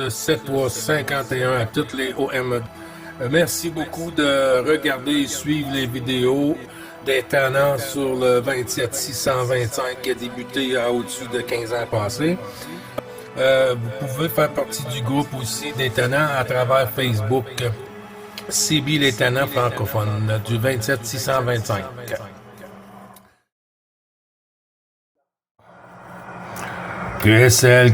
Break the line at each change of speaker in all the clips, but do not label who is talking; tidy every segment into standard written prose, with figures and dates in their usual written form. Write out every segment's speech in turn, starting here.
7351 à toutes les OM. Merci beaucoup de regarder et suivre les vidéos des tannants sur le 27625 qui a débuté à au-dessus de 15 ans passés. Vous pouvez faire partie du groupe aussi des tannants à travers Facebook. CB les tannants francophones du 27625. QSL,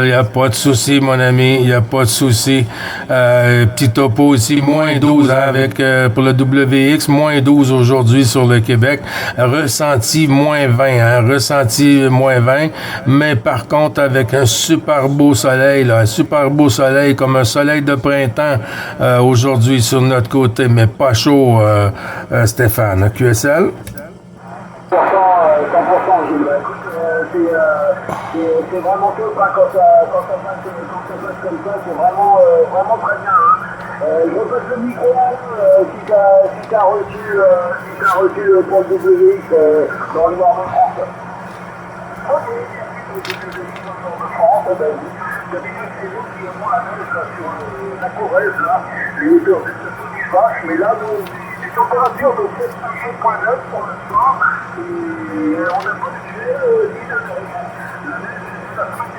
il n'y a pas de souci, mon ami, il n'y a pas de souci. Petit topo ici, moins 12 avec pour le WX, moins 12 aujourd'hui sur le Québec. Ressenti moins 20, ressenti moins 20, mais par contre avec un super beau soleil, là, un super beau soleil comme un soleil de printemps aujourd'hui sur notre côté, mais pas chaud, Stéphane. QSL?
100%, Gilles. C'est vraiment top hein, quand ça passe comme ça, c'est vraiment très bien. Hein. Je repasse le micro si t'as reçu pour le WX dans le Nord de France. Ok, de France, d'habitude c'est nous qui avons la neige là, sur la Corrèze, là, les hauteurs de ce vache, mais là nous, les températures de 7,9 pour l'instant, et on n'a pas touché ni la neige la semaine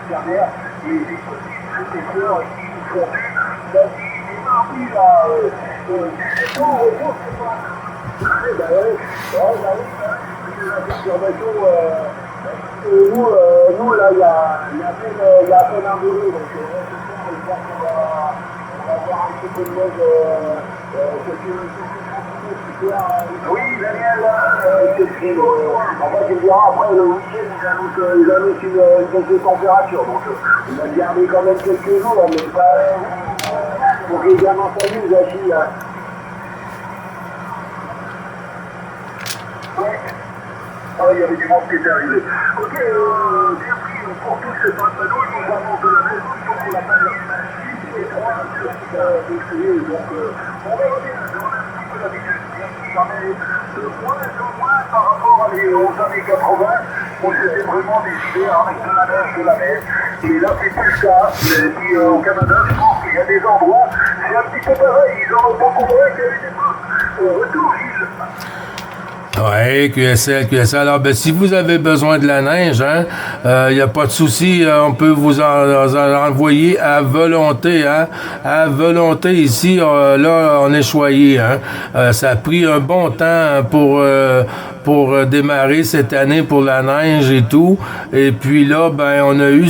dernière, les petits épaisseurs qui nous font du, les mardis là, c'est pas au retour, c'est pas. Bah ouais, la perturbation, nous là, il y a à peine un degré, donc j'espère qu'on va avoir un petit peu de neige, oui, Daniel, en fait, il dira après le week-end, ils annoncent une baisse de température, donc on va garder quand même quelques jours, mais pas pour que les gamins s'amusent aussi. Ouais. Ah, il y avait du monde qui était arrivé. Ok, bien pris pour tous ces pantalons, ils nous annoncent de la neige, donc on l'appelle les trois, donc on verra bien, on a un petit peu l'habitude. J'en ai de moins en moins par rapport aux années 80, où c'était vraiment des hivers avec de la neige. Et là, c'est plus le cas. Et puis au Canada, je pense qu'il y a des endroits, c'est un petit peu pareil, ils en ont beaucoup moins qu'il y avait des fois. Retour, Gilles.
Oui, QSL. Alors, ben, si vous avez besoin de la neige, hein, y a pas de souci, on peut vous en envoyer à volonté, hein, à volonté ici, là, on est choyé, hein. Ça a pris un bon temps pour démarrer cette année pour la neige et tout. Et puis là, ben, on a eu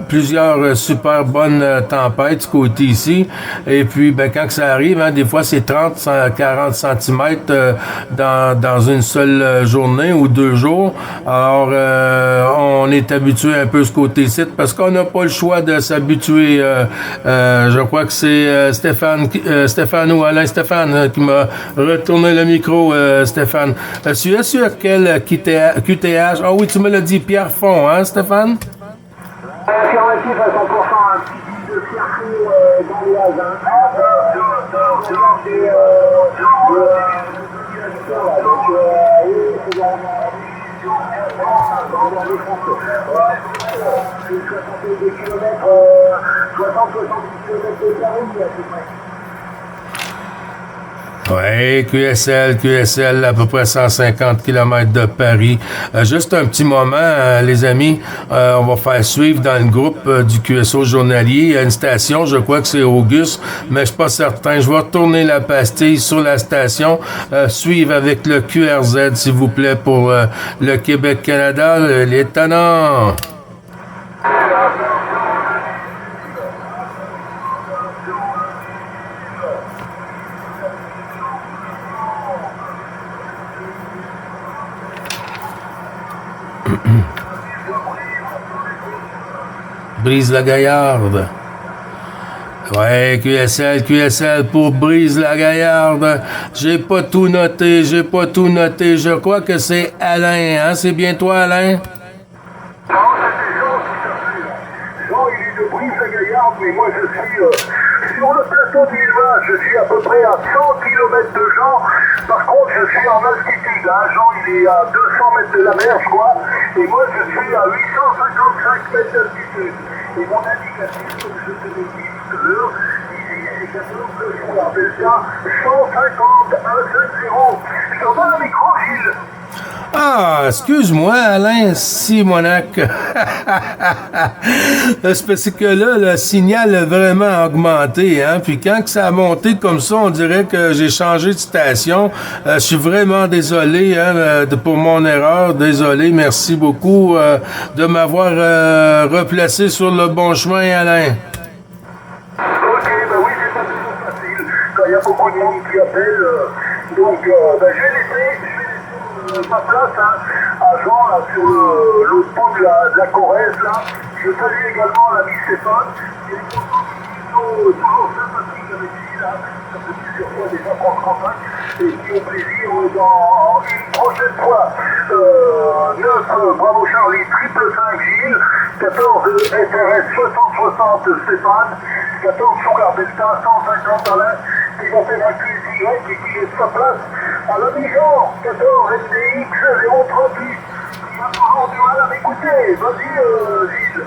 plusieurs super bonnes tempêtes ce côté ici. Et puis, ben, quand ça arrive, hein, des fois, c'est 30, 40 centimètres dans une seule journée ou 2 jours. Alors, on est habitué un peu ce côté-ci parce qu'on n'a pas le choix de s'habituer. Je crois que c'est Stéphane ou Alain Stéphane qui m'a retourné le micro, Stéphane. Tu es sur quel QTH? Ah oui, tu me l'as dit, Pierrefonds, hein, Stéphane?
Affirmatif à 100%, un petit bid de Pierrefonds dans les Hages. C'est 62 km, 60-70 km de carré à peu près.
Oui, QSL, à peu près 150 km de Paris. Juste un petit moment, les amis, on va faire suivre dans le groupe du QSO journalier. Il y a une station, je crois que c'est Auguste, mais je suis pas certain. Je vais retourner la pastille sur la station. Suivre avec le QRZ, s'il vous plaît, pour le Québec-Canada, les tannants. Brise-la-Gaillarde. Ouais, QSL pour Brise-la-Gaillarde. J'ai pas tout noté. Je crois que c'est Alain, hein? C'est bien toi, Alain?
Non, c'était Jean qui s'appelait. Jean, il est de Brise-la-Gaillarde, mais moi je suis sur le plateau d'Ilva. Je suis à peu près à 100 km de Jean. Par contre, je suis en altitude. Hein. Jean, il est à 200 mètres de la mer, je crois. Et moi, je suis à 850 155 mètres d'altitude. Et mon indicatif, comme je te l'ai dit tout à l'heure, il est 14 jours à Delta, 150 170. Je te redonne le micro, Gilles.
Ah, excuse-moi, Alain Simonac. C'est parce que là, le signal a vraiment augmenté, hein. Puis quand que ça a monté comme ça, on dirait que j'ai changé de station. Je suis vraiment désolé, hein, pour mon erreur. Désolé, merci beaucoup de m'avoir replacé sur le bon chemin, Alain.
Ok, ben oui, c'est pas toujours facile. Quand il y a beaucoup de monde qui appelle, donc ben, je vais laisser ma place hein, à Jean là, sur l'autre pont de la Corrèze là. Je salue également l'ami Stéphane. Il est toujours sympathique avec lui là. Ça fait plusieurs fois déjà qu'on se contacte. Et qui au plaisir dans une prochaine fois. 9 Bravo Charlie, 555 Gilles, 14 SRS 6060 Stéphane, 14 Sugar Delta 150 Alain, qui va faire un QSY et qui laisse sa place à l'ami Jean, 14 MDX 038, qui a toujours du mal à m'écouter. Vas-y Gilles.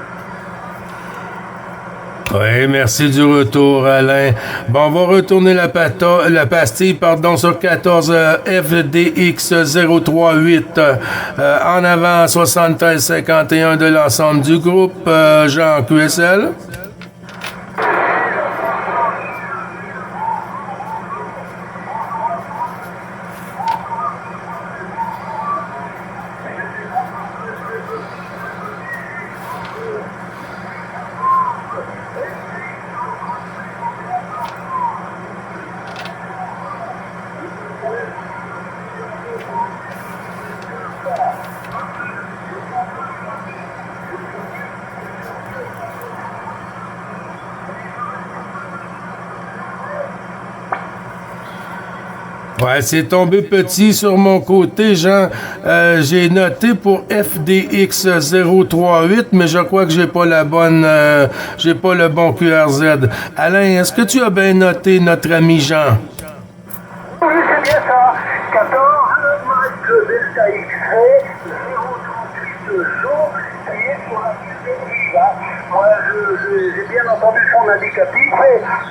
Oui, merci du retour, Alain. Bon, on va retourner la pastille, sur 14 FDX 038 en avant 73-51 de l'ensemble du groupe. Jean QSL. Ouais, c'est tombé petit sur mon côté, Jean. J'ai noté pour FDX 038, mais je crois que j'ai pas le bon QRZ. Alain, est-ce que tu as bien noté notre ami Jean?
Oui, c'est bien ça. 14 Mike Delta X-Ray 038 Jean, qui est sur la piste là. Moi, j'ai bien entendu son indicatif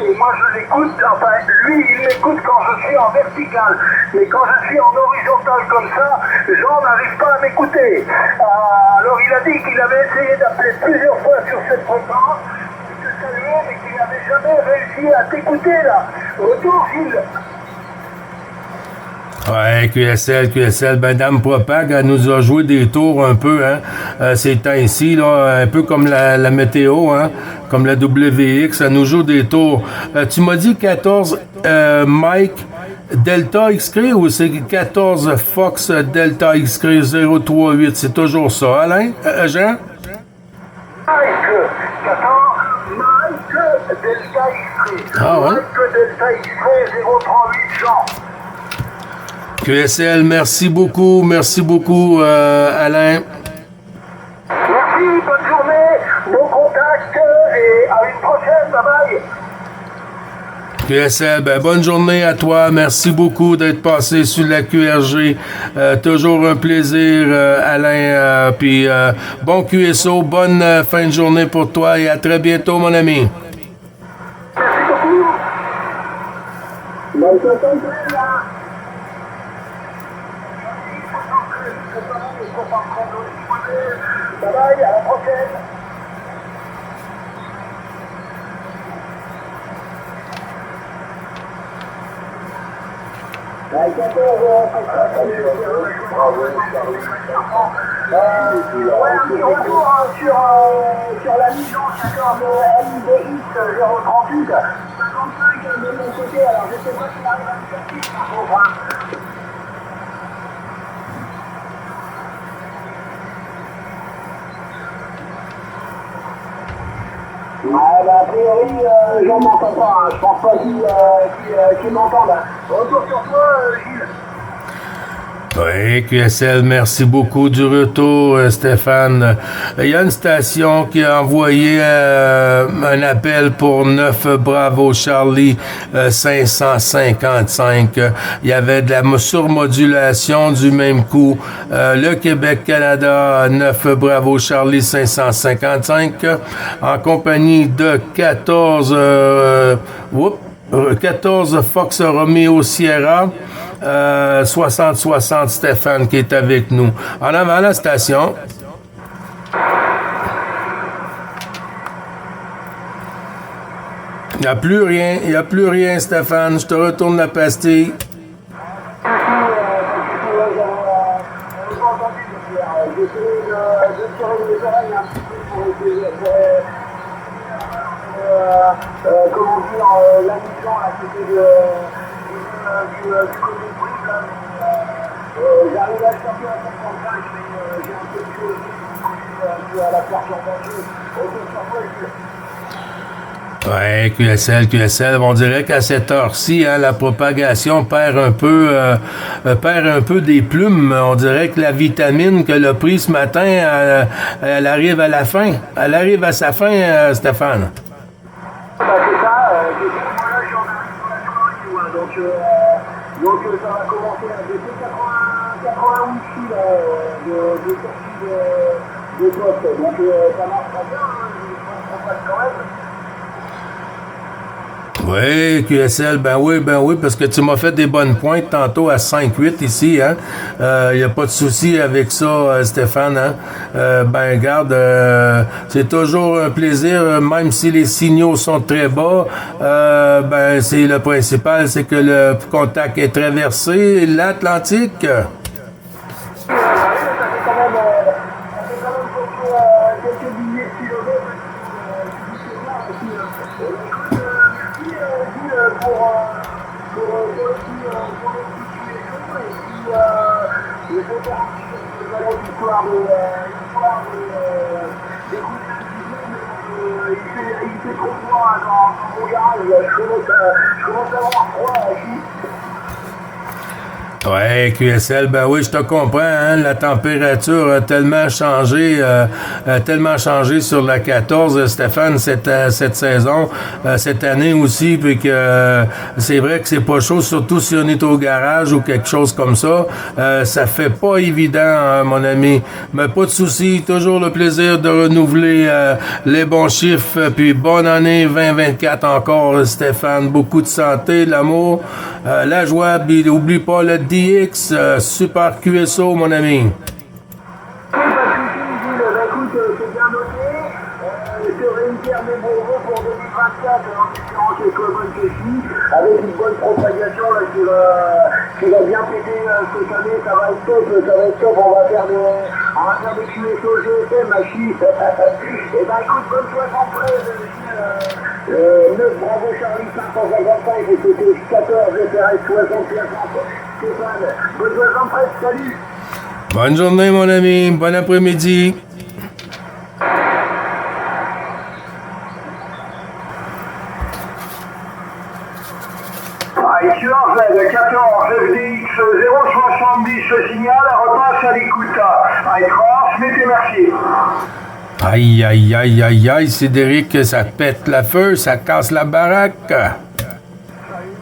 et moi je l'écoute, enfin lui il m'écoute quand je suis en vertical, mais quand je suis en horizontal comme ça, Jean n'arrive pas à m'écouter. Alors il a dit qu'il avait essayé d'appeler plusieurs fois sur cette fréquence, je te salue, mais qu'il n'avait jamais réussi à t'écouter là. Retour Gilles.
Ouais, QSL, ben Dame Propag, elle nous a joué des tours un peu, hein, ces temps-ci, là, un peu comme la météo, hein, comme la WX, elle nous joue des tours. Tu m'as dit 14 Mike Delta X-Ray ou c'est 14 Fox Delta X-Ray 038, c'est toujours ça, Alain? Jean?
Mike, 14 Mike Delta X-Ray.
Ah ouais?
Mike Delta X-Ray 038 Jean.
QSL, merci beaucoup, Alain.
Merci, bonne journée, bon contact et à une prochaine, bye bye.
QSL, ben bonne journée à toi, merci beaucoup d'être passé sur la QRG. Toujours un plaisir, Alain, puis bon QSO, bonne fin de journée pour toi et à très bientôt, mon ami.
Merci beaucoup. Bonne journée. Bye bye, à la prochaine. Ouais, un petit retour sur la mission 14 MDX 038. 55 de mon côté, alors je sais pas s'il arrive à me sortir par contre. Ah bah a priori, j'en m'entends pas, hein. Je pense pas qu'il m'entende. Retour sur toi, Gilles.
Oui, QSL, merci beaucoup du retour, Stéphane. Il y a une station qui a envoyé un appel pour 9 Bravo Charlie 555. Il y avait de la surmodulation du même coup. Le Québec-Canada 9 Bravo Charlie 555 en compagnie de 14 Fox Romeo Sierra. 60-60 Stéphane qui est avec nous. En avant la station. Il n'y a plus rien Stéphane. Je te retourne la pastille.
Comment dire, la mission à côté du j'arrive à sortir à 55, mais j'ai un peu de choses à la perturbation.
QSL, on dirait qu'à cette heure-ci, hein, la propagation perd un peu des plumes. On dirait que la vitamine qu'elle a prise ce matin, elle arrive à la fin. Elle arrive à sa fin, Stéphane.
C'est ça, là, j'en arrive sur la soirée, donc ça va commencer à baisser 88 ici, là, de sortie de poste. Donc ça marche très bien, on passe quand même.
Oui, QSL, ben oui, parce que tu m'as fait des bonnes pointes tantôt à 5-8 ici, hein. Y a pas de souci avec ça, Stéphane, hein. Garde, c'est toujours un plaisir, même si les signaux sont très bas, c'est le principal, c'est que le contact est traversé l'Atlantique.
Ça fait quand même quelques milliers de kilomètres. Il fait trop froid dans mon garage, je commence à avoir froid ici.
Ouais, QSL, ben oui, je te comprends, hein, la température a tellement changé sur la 14, Stéphane, cette saison, cette année aussi, puis que c'est vrai que c'est pas chaud, surtout si on est au garage ou quelque chose comme ça, ça fait pas évident, hein, mon ami, mais pas de souci, toujours le plaisir de renouveler les bons chiffres, puis bonne année 2024 encore, Stéphane, beaucoup de santé, de l'amour, la joie, puis oublie pas le DX, Super QSO, mon ami.
Pas de soucis, Gilles. Écoute, c'est bien noté. Je réitère mes bons vœux pour 2024 en espérant qu'elle soit bonne ceci, avec une bonne propagation là, qui va bien péter cette année. Ça va être top. On va faire des QSO GSM, Machi. Et écoute, bonne 73, 9 Bravo Charlie 555 et c'était 14 FRS 60. Stéphane, bonne 73, salut.
Bonne journée, mon ami. Bon après-midi.
Excellence de 14 FDX 070 signal, repasse à l'écoute. Transmettez, merci.
Aïe, Cédric, ça pète la feu, ça casse la baraque.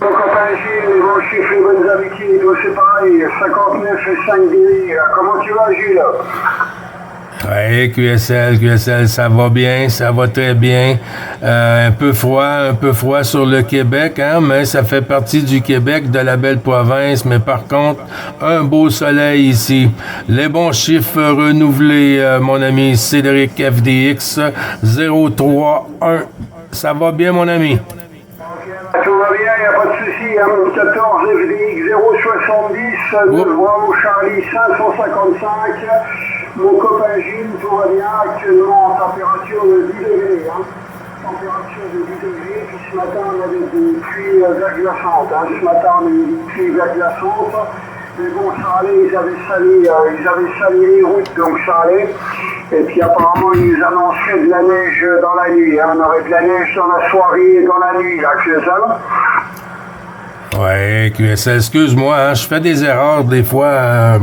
Mon copain Gilles, les bons chiffres, les bonnes amitiés, toi c'est pareil, 59 et 5 délires. Comment tu vas, Gilles?
Oui, QSL, ça va bien, ça va très bien. Un peu froid sur le Québec, hein, mais ça fait partie du Québec, de la belle province. Mais par contre, un beau soleil ici. Les bons chiffres renouvelés, mon ami Cédric FDX 031. Ça va bien, mon ami?
Tout va bien, il n'y a pas de souci. 14 FDX 070, Bravo Charlie 555. Mon copain Gilles, tout va bien, actuellement en température de 10 degrés. Température de 10 degrés, puis ce matin on avait des pluies verglaçantes. Ce matin on a eu des pluies verglaçantes. Mais bon, ça allait, ils avaient salé les routes, donc ça allait. Et puis apparemment ils nous annonceraient de la neige dans la nuit. On aurait de la neige dans la soirée et dans la nuit, là, c'est ça.
Ouais, QSL, excuse-moi, hein, je fais des erreurs des fois.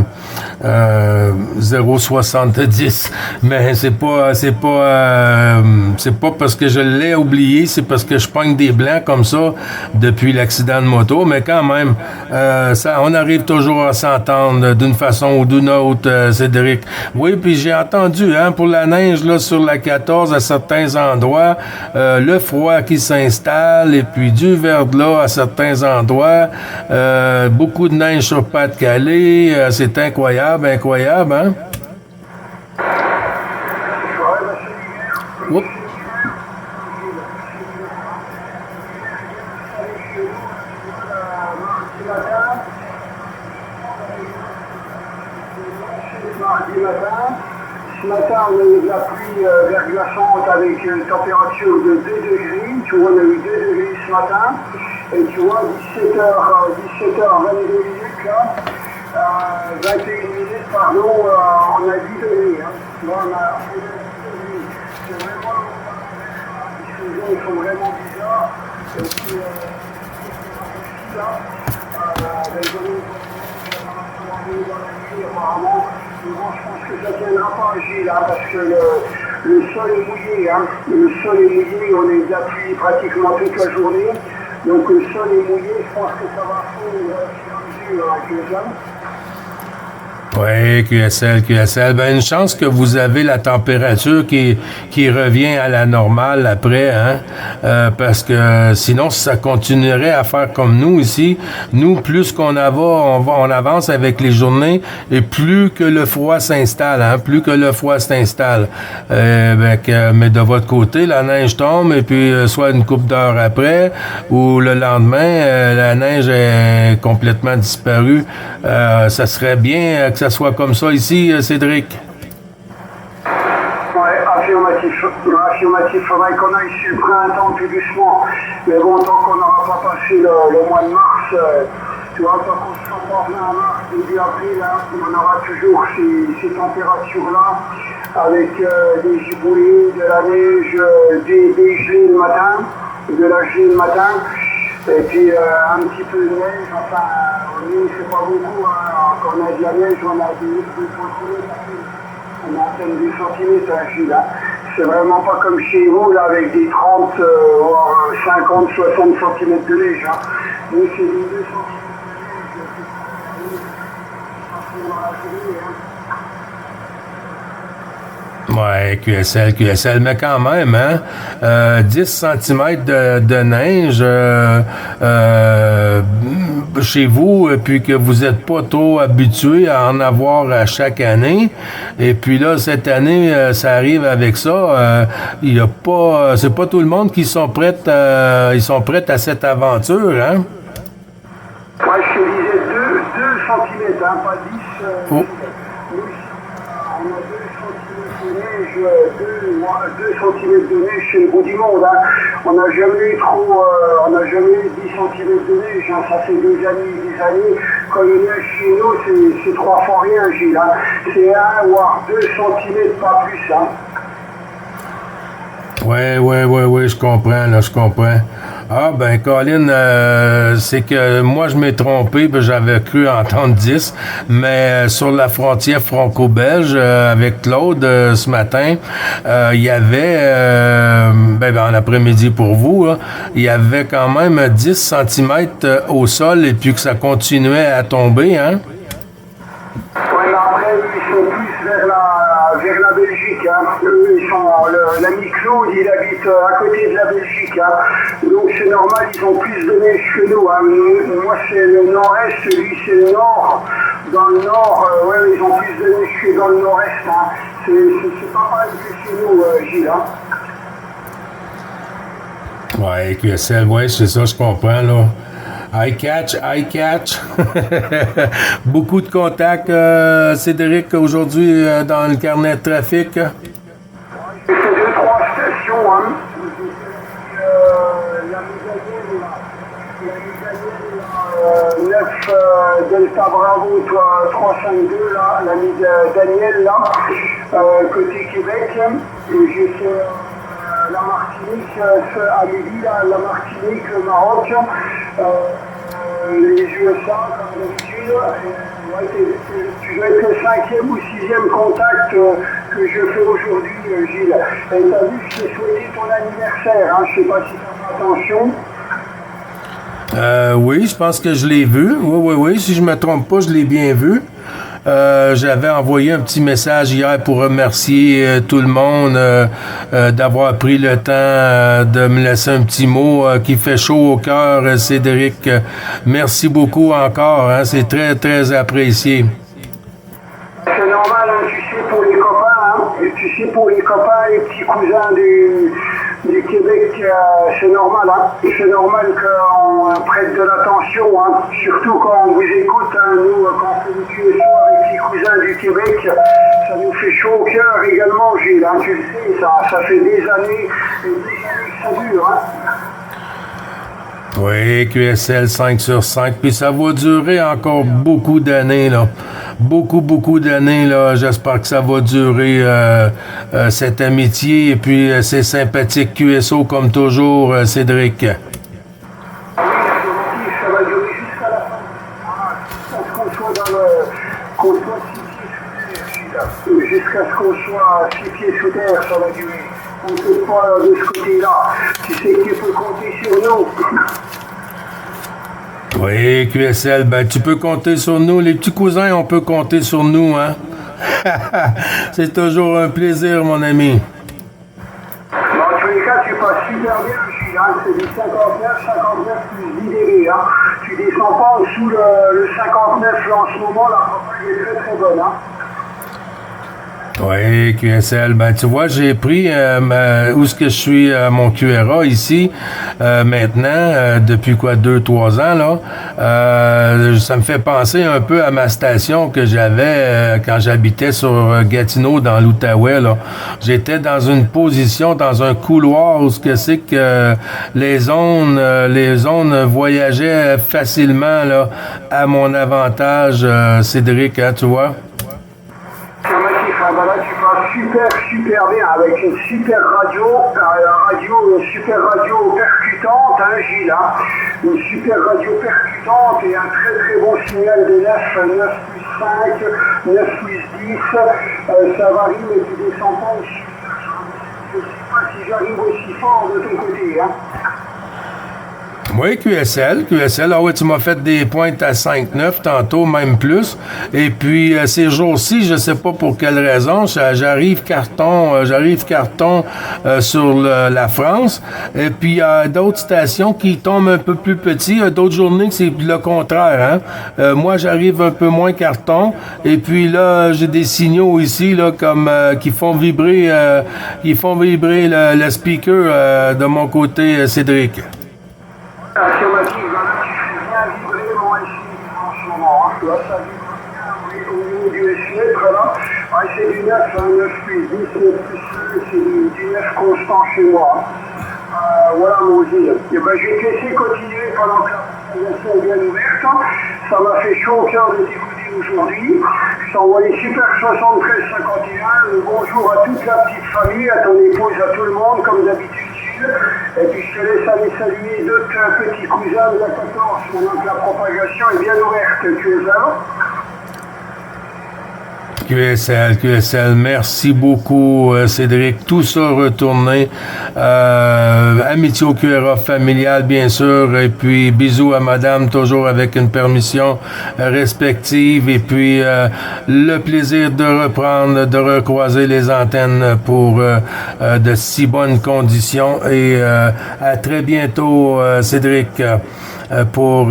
0,70, mais c'est pas parce que je l'ai oublié, c'est parce que je pogne des blancs comme ça depuis l'accident de moto, mais quand même, on arrive toujours à s'entendre d'une façon ou d'une autre, Cédric. Oui, puis j'ai entendu, hein, pour la neige là sur la 14 à certains endroits, le froid qui s'installe et puis du verglas à certains endroits, beaucoup de neige sur Pas-de-Calais, c'est incroyable, hein? Oups.
Mardi matin. Ce matin, on a eu de la pluie verglaçante avec une température de 2 degrés. Tu vois, on a eu 2 degrés ce matin. Et tu vois, 17h22 minutes, là. 21 minutes, pardon, on a 10 degrés. Hein. Là, on a 10 degrés. C'est vraiment... Les saisons, ils sont vraiment bizarres. Et puis, là, les journées dans la nuit, apparemment. Bon, je pense que ça ne tiendra pas, Gilles, hein, parce que le sol est mouillé. Hein. Le sol est mouillé, on a eu de la pluie pratiquement toute la journée. Donc le sol est mouillé, je pense que ça va fondre sur mesure avec les hommes.
Oui, QSL. Ben, une chance que vous avez la température qui revient à la normale après, hein? Parce que sinon, si ça continuerait à faire comme nous ici, nous, plus on avance avec les journées et plus que le froid s'installe, hein? Mais de votre côté, la neige tombe et puis soit une couple d'heures après ou le lendemain, la neige est complètement disparue. Ça serait bien que ça soit comme ça ici, Cédric.
Ouais, affirmatif. Il faudrait qu'on aille sur le printemps tout doucement. Mais bon, tant qu'on n'aura pas passé le mois de mars, tu vois, tant qu'on se sent pas en mars, début avril, hein, on aura toujours ces températures-là, avec des giboulées, de la neige, des gelées le matin, de la gelée le matin. Et puis un petit peu de neige, enfin, nous, c'est pas beaucoup, hein. Quand on a de la neige, on a 2 centimètres, on a à peine 2 centimètres, hein, Gilles, hein. C'est vraiment pas comme chez vous, là, avec des 30, voire 50, 60 centimètres de neige, hein. Nous, c'est des 2 centimètres de neige, ça fond dans la journée, hein.
Ouais, QSL, mais quand même, hein, 10 cm de neige chez vous, puis que vous n'êtes pas trop habitué à en avoir à chaque année, et puis là, cette année, ça arrive avec ça, c'est pas tout le monde qui sont prêts à cette aventure, hein?
Moi, je te disais 2 centimètres, hein, pas 10
Oh.
On a 2 centimètres de neige chez le bout du monde. Hein. On n'a jamais eu 10 centimètres de neige. Hein. Ça fait des années. Quand il neige chez nous, c'est 3 fois rien, Gilles. Hein. C'est 1 voire 2 centimètres, pas plus. Hein.
Oui, je comprends. Ah, ben, Colin, c'est que moi, je m'ai trompé, ben, j'avais cru entendre 10, mais sur la frontière franco-belge, avec Claude, ce matin, il y avait, en après-midi pour vous, là, il y avait quand même 10 cm au sol et puis que ça continuait à tomber, hein?
Oui, mais après, ils sont plus vers la Belgique. Hein. Eux, l'ami Claude, il habite à côté de la Belgique. Hein. Donc c'est normal, ils ont plus de neige que nous. Hein. Moi, c'est le nord-est, lui, c'est le nord. Dans le nord, ils ont plus de neige que dans le nord-est. Hein. C'est pas pareil que chez nous, Gilles. Hein.
Ouais, QSL, c'est ça, je comprends, là. I catch. Beaucoup de contacts, Cédric, aujourd'hui, dans le carnet de trafic.
J'ai fait 2-3 stations, hein. La Daniel, 9 Delta Bravo 352, là, l'ami Daniel, là, côté Québec. Et j'ai fait la Martinique, à midi, là, la Martinique, le Maroc. les USA, comme d'habitude. Tu dois être le 5e ou 6e contact que je fais aujourd'hui, Gilles. Et tu as vu que je t'ai souhaité ton anniversaire, hein? Je ne sais pas si tu fais attention.
Oui, je pense que je l'ai vu. Oui. Si je me trompe pas, je l'ai bien vu. J'avais envoyé un petit message hier pour remercier tout le monde d'avoir pris le temps de me laisser un petit mot qui fait chaud au cœur, Cédric. Merci beaucoup encore. Hein, c'est très, très apprécié.
C'est normal, hein, tu sais, pour les copains, hein, et tu sais, pour les copains, les petits cousins du Québec, c'est normal, hein. C'est normal qu'on prête de l'attention, hein. Surtout quand on vous écoute, hein, nous, quand on fait du QSO avec les cousins du Québec, ça nous fait chaud au cœur également, Gilles, hein. Tu le sais, ça fait des années et des années que ça dure, hein.
Oui, QSL 5 sur 5. Puis ça va durer encore beaucoup d'années, là. Beaucoup d'années, là. J'espère que ça va durer cette amitié. Et puis, c'est sympathique QSO comme toujours, Cédric.
Oui, ça va durer jusqu'à la fin. Jusqu'à ce qu'on soit qu'on soit 6 pieds sous terre, Gilles. Jusqu'à ce qu'on soit 6 pieds sous terre, ça va durer. On ne peut pas de ce côté-là. Tu sais que tu peux compter sur nous.
Oui, QSL, ben tu peux compter sur nous. Les petits cousins, on peut compter sur nous, hein? C'est toujours un plaisir, mon ami.
Dans tous les cas, tu passes super bien, Gilles, hein. C'est du 59 plus IDB, hein. Tu descends pas en dessous le 59 là, en ce moment, la propagande est très très bonne, hein.
Oui, QSL. Ben, tu vois, j'ai pris où est-ce que je suis mon QRA ici maintenant, depuis quoi, 2-3 ans, là. Ça me fait penser un peu à ma station que j'avais quand j'habitais sur Gatineau, dans l'Outaouais, là. J'étais dans une position, dans un couloir où ce que c'est que les zones voyageaient facilement, là, à mon avantage, Cédric, hein, tu vois.
Ben là, tu vas super bien avec une super radio, une super radio percutante, hein, Gilles, hein, une super radio percutante et un très bon signal de 9 plus 5, 9 plus 10, ça varie mais tu descends pas aussi. Je ne sais pas si j'arrive aussi fort de ton côté, hein.
Oui, QSL. Ah oui, tu m'as fait des pointes à 5-9 tantôt, même plus. Et puis, ces jours-ci, je sais pas pour quelle raison, j'arrive carton sur la France. Et puis, il y a d'autres stations qui tombent un peu plus petits. D'autres journées, c'est le contraire, hein. Moi, j'arrive un peu moins carton. Et puis là, j'ai des signaux ici, là, comme qui font vibrer le speaker de mon côté, Cédric.
Affirmative, là, tu fais bien vibrer mon SI en ce moment, hein. Là, ça vibre bien au niveau du S-mètre, là. Ouais, c'est du 9, hein, 9 plus 10, 9 plus 5, c'est du 9 constant chez moi, hein. Voilà mon Gilles. Et ben, je vais te laisser continuer pendant que la présentation est bien ouverte, hein. Ça m'a fait chaud au cœur de t'écouter aujourd'hui. Je t'envoie les super 73-51. Bonjour à toute la petite famille, à ton épouse, à tout le monde, comme d'habitude. Et puis je te laisse aller saluer d'autres petits cousins de la 14 pendant que la propagation est bien ouverte. Tu es là?
QSL, merci beaucoup, Cédric. Tout ça retourné. Amitié au QRA familial, bien sûr. Et puis, bisous à madame, toujours avec une permission respective. Et puis, le plaisir de reprendre, de recroiser les antennes pour de si bonnes conditions. Et à très bientôt, Cédric. Pour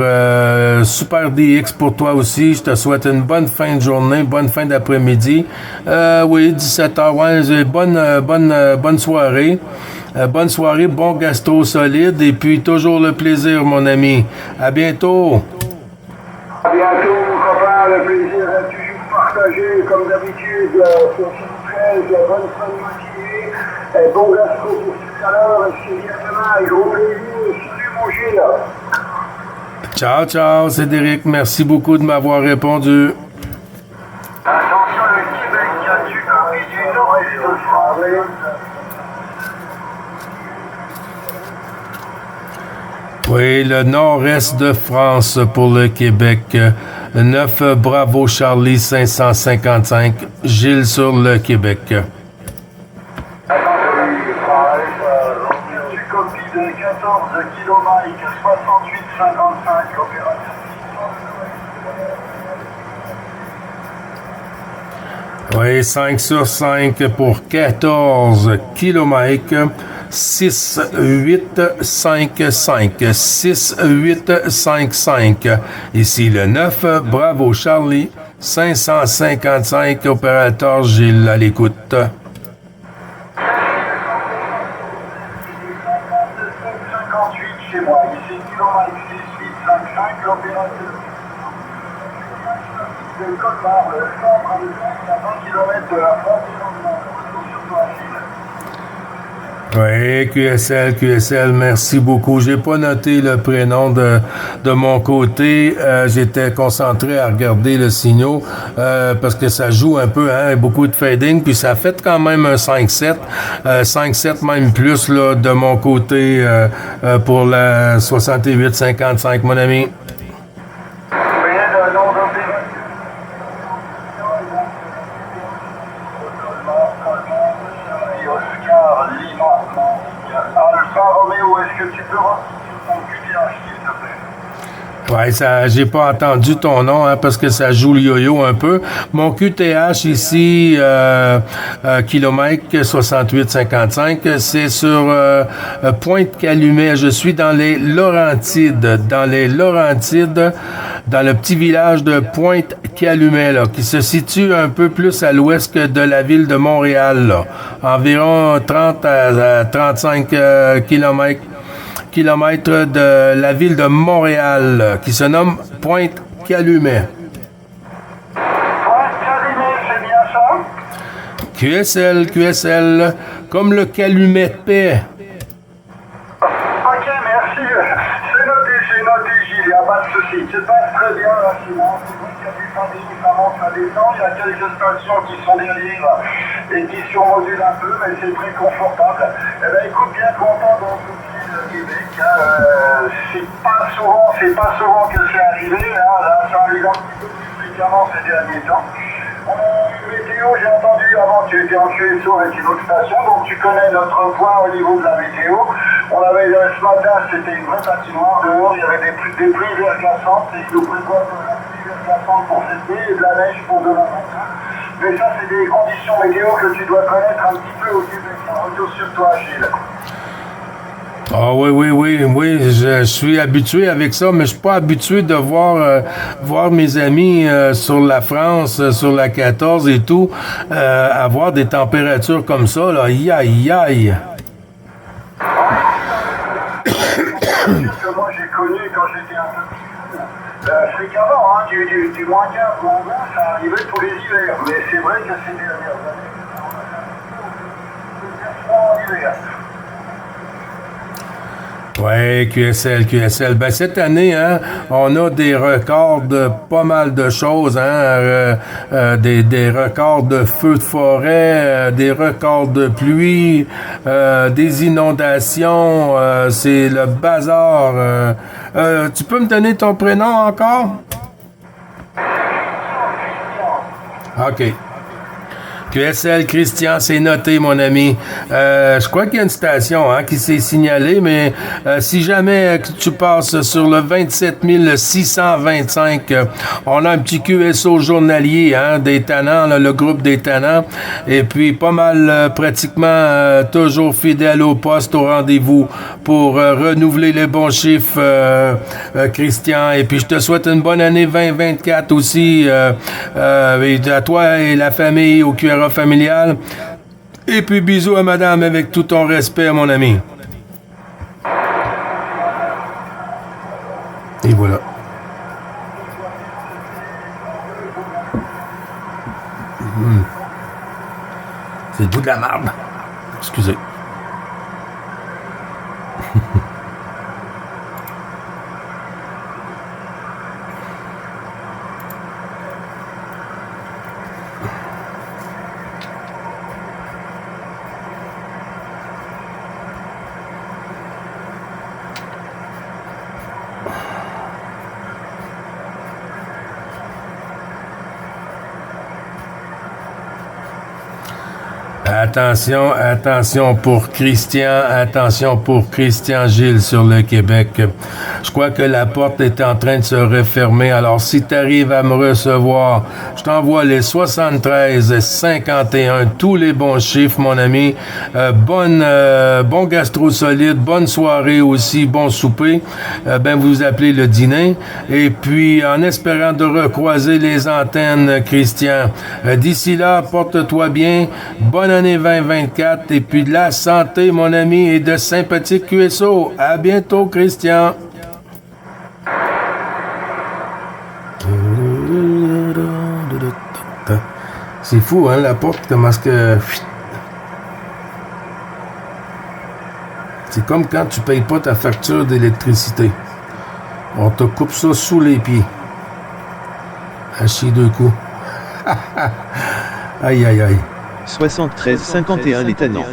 Super DX pour toi aussi. Je te souhaite une bonne fin de journée, bonne fin d'après-midi. Oui, 17h, ouais, bonne soirée. Bonne soirée, bon gastro solide et puis toujours le plaisir, mon ami. À bientôt.
À bientôt, mon copain. Le plaisir est toujours partagé, comme d'habitude, sur ce 13. Bonne fin de matinée. Bon gastro pour tout à l'heure. Je te dis à demain. Et gros plaisir. Salut, mon Gilles.
Ciao, Cédric. Merci beaucoup de m'avoir répondu.
Attention, le Québec a du Corée du Nord et de France.
Oui, le nord-est de France pour le Québec. 9 Bravo Charlie 555. Gilles sur le Québec.
Tu copies de 14 km 68,55 opération.
Oui, 5 sur 5 pour 14 km. 6, 8, 5, 5. 6, 8, 5, 5. Ici le 9, Bravo Charlie, 555, opérateur Gilles à l'écoute.
58 chez moi, ici km 6855, l'opérateur. C'est le Colmar, le centre de 20 km de la frontière.
Oui, QSL, merci beaucoup. J'ai pas noté le prénom de mon côté. J'étais concentré à regarder le signal parce que ça joue un peu, hein, beaucoup de fading, puis ça fait quand même un 5-7, 5-7 même plus là, de mon côté pour la 68-55, mon ami. Ouais, ça, j'ai pas entendu ton nom, hein, parce que ça joue le yo-yo un peu. Mon QTH ici, kilomètre 6855, c'est sur Pointe-Calumet. Je suis dans les Laurentides, dans le petit village de Pointe-Calumet, là, qui se situe un peu plus à l'ouest que de la ville de Montréal, là. Environ 30 à 35 kilomètres de la ville de Montréal, qui se nomme Pointe-Calumet.
Pointe-Calumet, c'est bien ça?
QSL, comme le calumet de paix.
Ok, merci. C'est noté, Gilles, il n'y a pas de souci. Tu passes très bien là, sinon. C'est vrai qu'il y a du fading, ça monte, ça descend. Il y a quelques stations qui sont derrière et qui surmodulent un peu, mais c'est très confortable. Eh bien, écoute, bien content dans ce Québec, c'est pas souvent que c'est arrivé, hein, là, ça arrive un petit peu plus fréquemment ces derniers temps. On a une météo, j'ai entendu avant, tu étais en QSO avec une autre station, donc tu connais notre point au niveau de la météo. On avait ce matin, c'était une vraie patinoire dehors, il y avait des pluies verglaçantes, et il nous prévoit de la pluie verglaçante pour cette nuit et de la neige pour demain matin. Mais ça, c'est des conditions météo que tu dois connaître un petit peu au Québec. Un retour sur toi, Gilles.
Ah oui, je suis habitué avec ça, mais je suis pas habitué de voir mes amis sur la France, sur la 14 et tout, avoir des températures comme ça, là, aïe.
Que moi j'ai connu quand j'étais un peu plus fréquemment, hein, du moins 15, moins 20, ça arrivait tous les hivers, mais c'est vrai que ces dernières années, c'est froid en hiver.
Oui, QSL. Ben, cette année, hein, on a des records de pas mal de choses, hein, des records de feux de forêt, des records de pluie, des inondations, c'est le bazar. Tu peux me donner ton prénom encore? OK. QSL Christian, c'est noté, mon ami. Je crois qu'il y a une station qui s'est signalée, mais si jamais tu passes sur le 27 625, on a un petit QSO journalier, hein, des tannants, là, le groupe des tannants, et puis pas mal, pratiquement toujours fidèle au poste, au rendez-vous pour renouveler les bons chiffres, Christian. Et puis je te souhaite une bonne année 2024 aussi, et à toi et la famille au QRA familial. Et puis bisous à madame avec tout ton respect, mon ami. Et voilà. C'est le bout de la marde. Excusez. Attention pour Christian Gilles sur le Québec. Je crois que la porte est en train de se refermer. Alors, si tu arrives à me recevoir, je t'envoie les 73, 51, tous les bons chiffres, mon ami. Bon gastro solide, bonne soirée aussi, bon souper. Vous appelez le dîner. Et puis, en espérant de recroiser les antennes, Christian. D'ici là, porte-toi bien. Bonne année 2024. Et puis de la santé, mon ami, et de sympathiques QSO. À bientôt, Christian. C'est fou, hein, la porte, comment est-ce que... C'est comme quand tu payes pas ta facture d'électricité. On te coupe ça sous les pieds. À chier deux coups. Aïe, aïe, aïe.
73 51 les tenants.